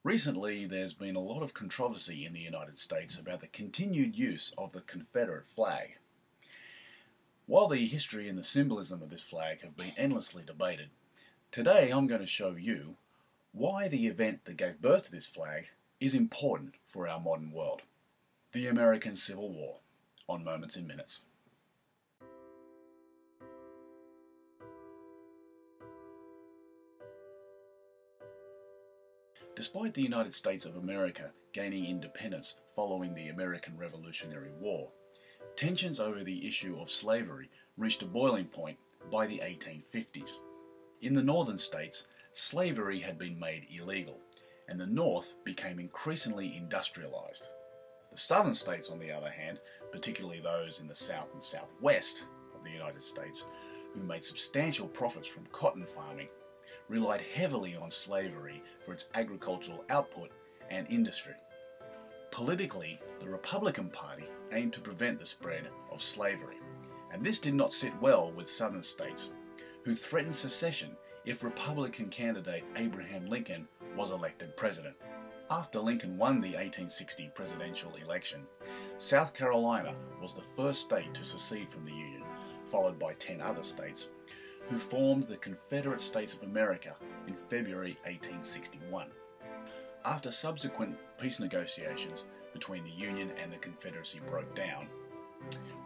Recently, there's been a lot of controversy in the United States about the continued use of the Confederate flag. While the history and the symbolism of this flag have been endlessly debated, today I'm going to show you why the event that gave birth to this flag is important for our modern world. The American Civil War, on Moments in Minutes. Despite the United States of America gaining independence following the American Revolutionary War, tensions over the issue of slavery reached a boiling point by the 1850s. In the northern states, slavery had been made illegal, and the North became increasingly industrialized. The southern states, on the other hand, particularly those in the South and Southwest of the United States, who made substantial profits from cotton farming, relied heavily on slavery for its agricultural output and industry. Politically, the Republican Party aimed to prevent the spread of slavery, and this did not sit well with southern states, who threatened secession if Republican candidate Abraham Lincoln was elected president. After Lincoln won the 1860 presidential election, South Carolina was the first state to secede from the Union, followed by 10 other states, who formed the Confederate States of America in February 1861. After subsequent peace negotiations between the Union and the Confederacy broke down,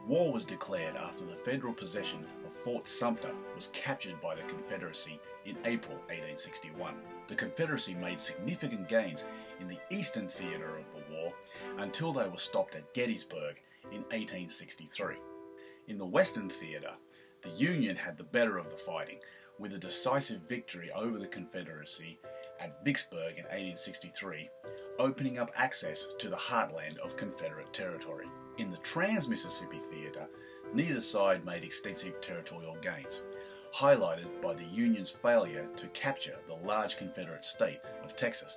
war was declared after the federal possession of Fort Sumter was captured by the Confederacy in April 1861. The Confederacy made significant gains in the eastern theater of the war until they were stopped at Gettysburg in 1863. In the western theater, the Union had the better of the fighting, with a decisive victory over the Confederacy at Vicksburg in 1863, opening up access to the heartland of Confederate territory. In the Trans-Mississippi Theater, neither side made extensive territorial gains, highlighted by the Union's failure to capture the large Confederate state of Texas.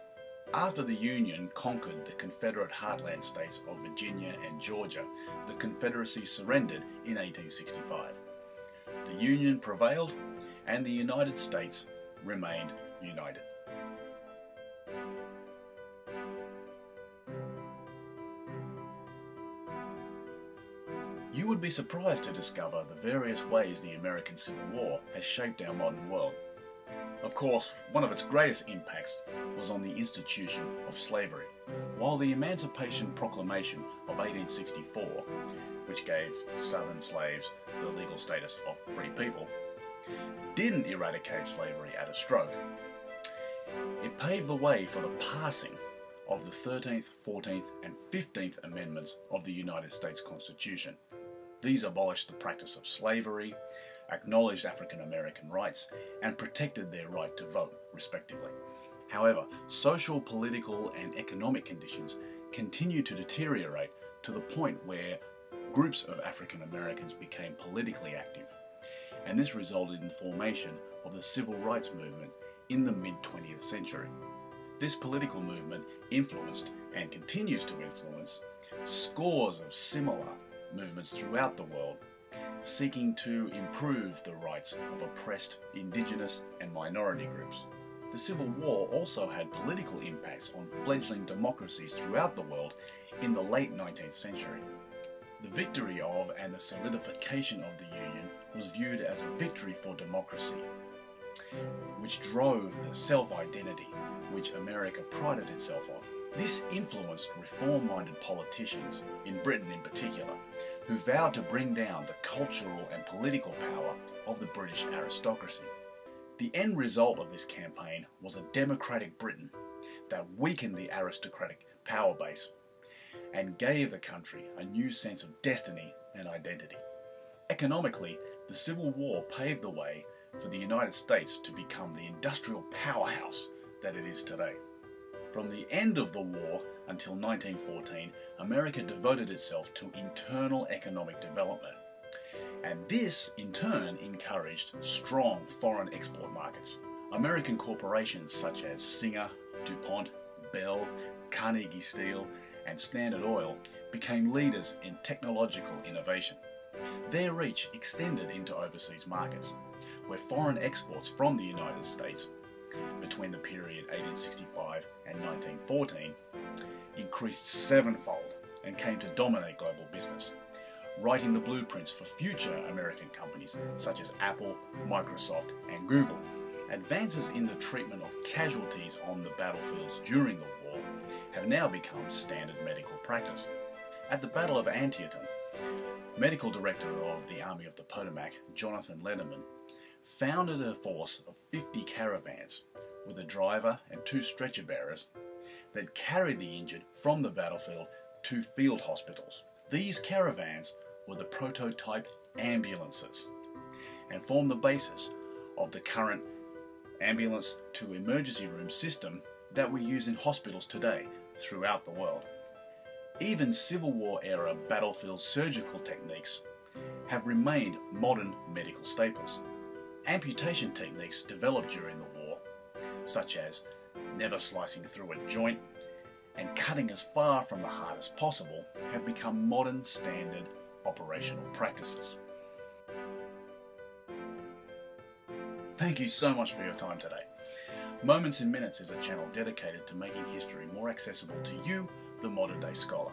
After the Union conquered the Confederate heartland states of Virginia and Georgia, the Confederacy surrendered in 1865. The Union prevailed, and the United States remained united. You would be surprised to discover the various ways the American Civil War has shaped our modern world. Of course, one of its greatest impacts was on the institution of slavery. While the Emancipation Proclamation of 1864, which gave Southern slaves the legal status of free people, didn't eradicate slavery at a stroke, it paved the way for the passing of the 13th, 14th, and 15th Amendments of the United States Constitution. These abolished the practice of slavery, acknowledged African American rights, and protected their right to vote, respectively. However, social, political, and economic conditions continued to deteriorate to the point where groups of African Americans became politically active, and this resulted in the formation of the Civil Rights Movement in the mid-20th century. This political movement influenced, and continues to influence, scores of similar movements throughout the world, seeking to improve the rights of oppressed indigenous and minority groups. The Civil War also had political impacts on fledgling democracies throughout the world in the late 19th century. The victory of and the solidification of the Union was viewed as a victory for democracy, which drove the self-identity which America prided itself on. This influenced reform-minded politicians, in Britain in particular, who vowed to bring down the cultural and political power of the British aristocracy. The end result of this campaign was a democratic Britain that weakened the aristocratic power base and gave the country a new sense of destiny and identity. Economically, the Civil War paved the way for the United States to become the industrial powerhouse that it is today. From the end of the war until 1914, America devoted itself to internal economic development, and this in turn encouraged strong foreign export markets. American corporations such as Singer, DuPont, Bell, Carnegie Steel, and Standard Oil became leaders in technological innovation. Their reach extended into overseas markets, where foreign exports from the United States between the period 1865 and 1914 increased sevenfold and came to dominate global business, writing the blueprints for future American companies such as Apple, Microsoft and Google. Advances in the treatment of casualties on the battlefields during the war have now become standard medical practice. At the Battle of Antietam, Medical Director of the Army of the Potomac, Jonathan Letterman, founded a force of 50 caravans with a driver and 2 stretcher bearers that carried the injured from the battlefield to field hospitals. These caravans were the prototype ambulances and form the basis of the current ambulance to emergency room system that we use in hospitals today throughout the world. Even Civil War era battlefield surgical techniques have remained modern medical staples. Amputation techniques developed during the war, such as never slicing through a joint and cutting as far from the heart as possible, have become modern standard operational practices. Thank you so much for your time today. Moments in Minutes is a channel dedicated to making history more accessible to you, the modern day scholar.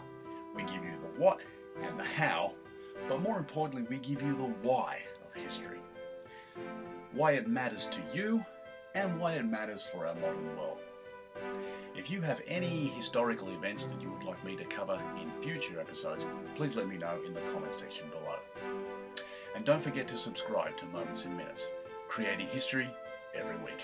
We give you the what and the how, but more importantly we give you the why of history. Why it matters to you and why it matters for our modern world. If you have any historical events that you would like me to cover in future episodes, please let me know in the comment section below. And don't forget to subscribe to Moments in Minutes, creating history every week.